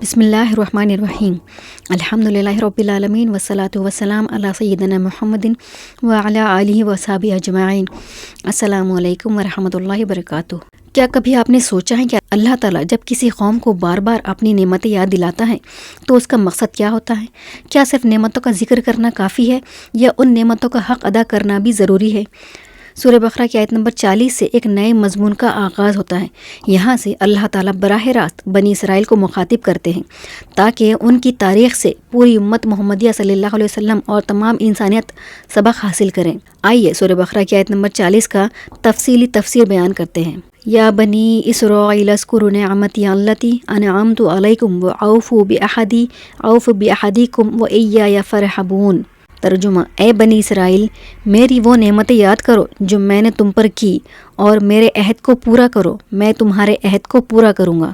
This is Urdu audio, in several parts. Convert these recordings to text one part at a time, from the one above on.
بسم اللہ الرحمن الرحیم الحمدللہ رب العالمین والصلاة والسلام علی سیدنا محمد وعلی آلہ وصحبہ اجمعین۔ السلام علیکم ورحمۃ اللہ وبرکاتہ۔ کیا کبھی آپ نے سوچا ہے کہ اللہ تعالیٰ جب کسی قوم کو بار بار اپنی نعمتیں یاد دلاتا ہے تو اس کا مقصد کیا ہوتا ہے؟ کیا صرف نعمتوں کا ذکر کرنا کافی ہے یا ان نعمتوں کا حق ادا کرنا بھی ضروری ہے؟ سورہ بقرہ کی آیت نمبر 40 سے ایک نئے مضمون کا آغاز ہوتا ہے۔ یہاں سے اللہ تعالیٰ براہ راست بنی اسرائیل کو مخاطب کرتے ہیں تاکہ ان کی تاریخ سے پوری امت محمدیہ صلی اللہ علیہ وسلم اور تمام انسانیت سبق حاصل کریں۔ آئیے سورہ بقرہ کی آیت نمبر 40 کا تفصیلی تفسیر بیان کرتے ہیں۔ یا بنی اسرائیل اذکروا نعمتی التی انعمت علیکم واوفوا بعہدی اوف بعہدکم وایای فارہبون۔ ترجمہ: اے بنی اسرائیل، میری وہ نعمتیں یاد کرو جو میں نے تم پر کی اور میرے عہد کو پورا کرو، میں تمہارے عہد کو پورا کروں گا،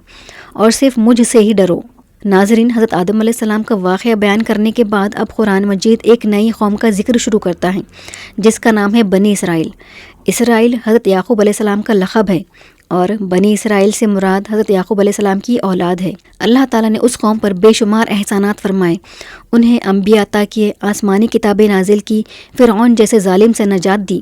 اور صرف مجھ سے ہی ڈرو۔ ناظرین، حضرت آدم علیہ السلام کا واقعہ بیان کرنے کے بعد اب قرآن مجید ایک نئی قوم کا ذکر شروع کرتا ہے جس کا نام ہے بنی اسرائیل۔ اسرائیل حضرت یعقوب علیہ السلام کا لقب ہے اور بنی اسرائیل سے مراد حضرت یعقوب علیہ السلام کی اولاد ہے۔ اللہ تعالیٰ نے اس قوم پر بے شمار احسانات فرمائے، انہیں انبیاء عطا کیے، آسمانی کتابیں نازل کی، فرعون جیسے ظالم سے نجات دی،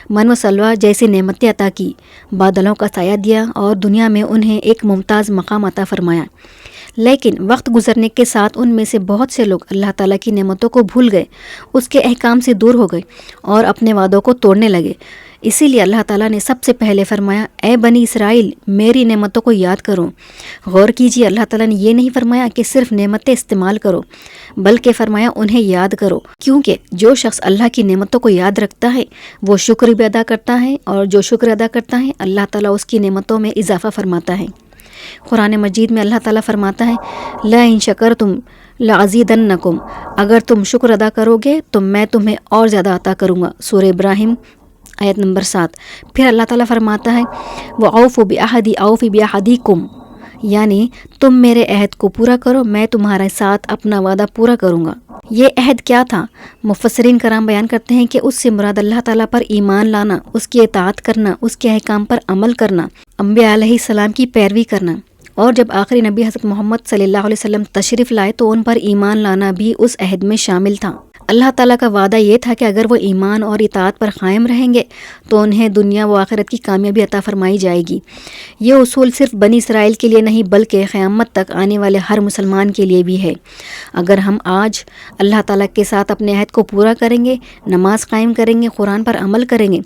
من و سلوہ جیسی نعمتیں عطا کی، بادلوں کا سایہ دیا اور دنیا میں انہیں ایک ممتاز مقام عطا فرمایا۔ لیکن وقت گزرنے کے ساتھ ان میں سے بہت سے لوگ اللہ تعالیٰ کی نعمتوں کو بھول گئے، اس کے احکام سے دور ہو گئے اور اپنے وعدوں کو توڑنے لگے۔ اسی لیے اللہ تعالیٰ نے سب سے پہلے فرمایا، اے بنی اسرائیل، میری نعمتوں کو یاد کرو۔ غور کیجیے، اللہ تعالیٰ نے یہ نہیں فرمایا کہ صرف نعمتیں استعمال کرو، بلکہ فرمایا انہیں یاد کرو، کیونکہ جو شخص اللہ کی نعمتوں کو یاد رکھتا ہے وہ شکر بھی ادا کرتا ہے، اور جو شکر ادا کرتا ہے اللہ تعالیٰ اس کی نعمتوں میں اضافہ فرماتا ہے۔ قرآن مجید میں اللہ تعالیٰ فرماتا ہے، لَئِن شَكَرْتُمْ لَأَزِيدَنَّكُمْ، اگر تم شکر ادا کرو گے تو میں تمہیں اور زیادہ عطا کروں گا۔ سورہ ابراہیم آیت نمبر 7۔ پھر اللہ تعالیٰ فرماتا ہے، وَأَوْفُوا بِعَہْدِی أَوْفِ بِعَہْدِکُمْ، یعنی تم میرے عہد کو پورا کرو، میں تمہارے ساتھ اپنا وعدہ پورا کروں گا۔ یہ عہد کیا تھا؟ مفسرین کرام بیان کرتے ہیں کہ اس سے مراد اللہ تعالیٰ پر ایمان لانا، اس کی اطاعت کرنا، اس کے احکام پر عمل کرنا، انبیاء علیہ السلام کی پیروی کرنا، اور جب آخری نبی حضرت محمد صلی اللہ علیہ وسلم تشریف لائے تو ان پر ایمان لانا بھی اس عہد میں شامل تھا۔ اللہ تعالیٰ کا وعدہ یہ تھا کہ اگر وہ ایمان اور اطاعت پر قائم رہیں گے تو انہیں دنیا و آخرت کی کامیابی عطا فرمائی جائے گی۔ یہ اصول صرف بنی اسرائیل کے لیے نہیں بلکہ قیامت تک آنے والے ہر مسلمان کے لیے بھی ہے۔ اگر ہم آج اللہ تعالیٰ کے ساتھ اپنے عہد کو پورا کریں گے، نماز قائم کریں گے، قرآن پر عمل کریں گے،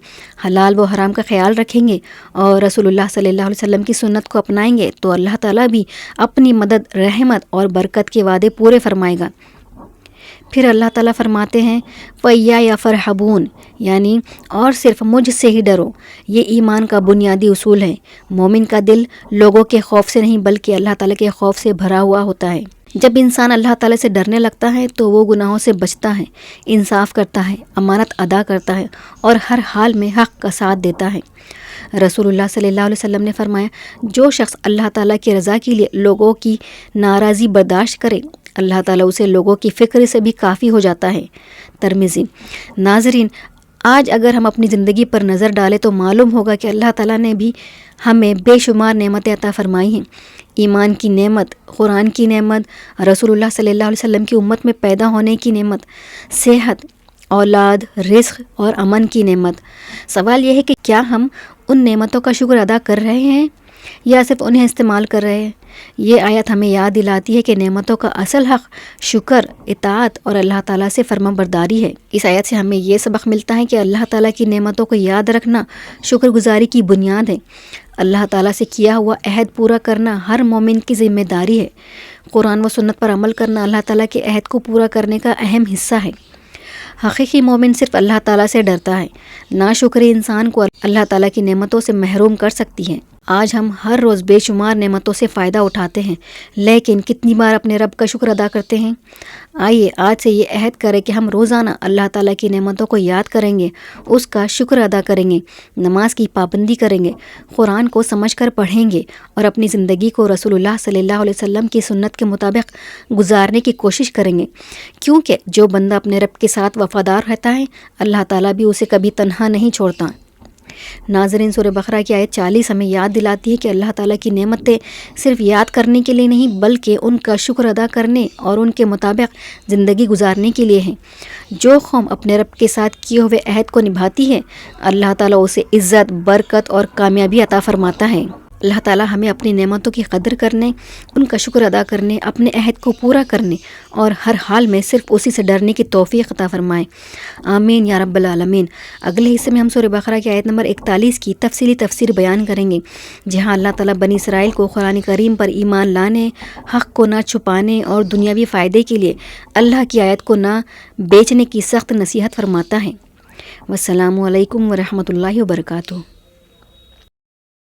حلال و حرام کا خیال رکھیں گے اور رسول اللہ صلی اللہ علیہ وسلم کی سنت کو اپنائیں گے تو اللہ تعالیٰ بھی اپنی مدد، رحمت اور برکت کے وعدے پورے فرمائے گا۔ پھر اللہ تعالیٰ فرماتے ہیں، وَإِيَّایَ فَارْہَبُونَ، یعنی اور صرف مجھ سے ہی ڈرو۔ یہ ایمان کا بنیادی اصول ہے۔ مومن کا دل لوگوں کے خوف سے نہیں بلکہ اللہ تعالیٰ کے خوف سے بھرا ہوا ہوتا ہے۔ جب انسان اللہ تعالیٰ سے ڈرنے لگتا ہے تو وہ گناہوں سے بچتا ہے، انصاف کرتا ہے، امانت ادا کرتا ہے اور ہر حال میں حق کا ساتھ دیتا ہے۔ رسول اللہ صلی اللہ علیہ وسلم نے فرمایا، جو شخص اللہ تعالیٰ کی رضا کے لیے لوگوں کی ناراضی برداشت کرے، اللہ تعالیٰ اسے لوگوں کی فکر سے بھی کافی ہو جاتا ہے۔ ترمذی۔ ناظرین، آج اگر ہم اپنی زندگی پر نظر ڈالیں تو معلوم ہوگا کہ اللہ تعالیٰ نے بھی ہمیں بے شمار نعمتیں عطا فرمائی ہیں۔ ایمان کی نعمت، قرآن کی نعمت، رسول اللہ صلی اللہ علیہ وسلم کی امت میں پیدا ہونے کی نعمت، صحت، اولاد، رزق اور امن کی نعمت۔ سوال یہ ہے کہ کیا ہم ان نعمتوں کا شکر ادا کر رہے ہیں یا صرف انہیں استعمال کر رہے ہیں؟ یہ آیت ہمیں یاد دلاتی ہے کہ نعمتوں کا اصل حق شکر، اطاعت اور اللہ تعالیٰ سے فرما برداری ہے۔ اس آیت سے ہمیں یہ سبق ملتا ہے کہ اللہ تعالیٰ کی نعمتوں کو یاد رکھنا شکر گزاری کی بنیاد ہے۔ اللہ تعالیٰ سے کیا ہوا عہد پورا کرنا ہر مومن کی ذمہ داری ہے۔ قرآن و سنت پر عمل کرنا اللہ تعالیٰ کے عہد کو پورا کرنے کا اہم حصہ ہے۔ حقیقی مومن صرف اللہ تعالیٰ سے ڈرتا ہے۔ ناشکری انسان کو اللہ تعالیٰ کی نعمتوں سے محروم کر سکتی ہے۔ آج ہم ہر روز بے شمار نعمتوں سے فائدہ اٹھاتے ہیں، لیکن کتنی بار اپنے رب کا شکر ادا کرتے ہیں؟ آئیے آج سے یہ عہد کریں کہ ہم روزانہ اللہ تعالیٰ کی نعمتوں کو یاد کریں گے، اس کا شکر ادا کریں گے، نماز کی پابندی کریں گے، قرآن کو سمجھ کر پڑھیں گے اور اپنی زندگی کو رسول اللہ صلی اللہ علیہ وسلم کی سنت کے مطابق گزارنے کی کوشش کریں گے، کیونکہ جو بندہ اپنے رب کے ساتھ وفادار رہتا ہے اللہ تعالیٰ بھی اسے کبھی تنہا نہیں چھوڑتا۔ ناظرین، سورہ بقرہ کی آیت 40 ہمیں یاد دلاتی ہے کہ اللہ تعالیٰ کی نعمتیں صرف یاد کرنے کے لیے نہیں بلکہ ان کا شکر ادا کرنے اور ان کے مطابق زندگی گزارنے کے لیے ہیں۔ جو قوم اپنے رب کے ساتھ کیے ہوئے عہد کو نبھاتی ہے، اللہ تعالیٰ اسے عزت، برکت اور کامیابی عطا فرماتا ہے۔ اللہ تعالیٰ ہمیں اپنی نعمتوں کی قدر کرنے، ان کا شکر ادا کرنے، اپنے عہد کو پورا کرنے اور ہر حال میں صرف اسی سے ڈرنے کی توفیق عطا فرمائے۔ آمین یا رب العالمین۔ اگلے حصے میں ہم سورہ بقرہ کی آیت نمبر 41 کی تفصیلی تفسیر بیان کریں گے، جہاں اللہ تعالیٰ بنی اسرائیل کو قرآن کریم پر ایمان لانے، حق کو نہ چھپانے اور دنیاوی فائدے کے لیے اللہ کی آیت کو نہ بیچنے کی سخت نصیحت فرماتا ہے۔ والسلام علیکم ورحمۃ اللہ وبرکاتہ۔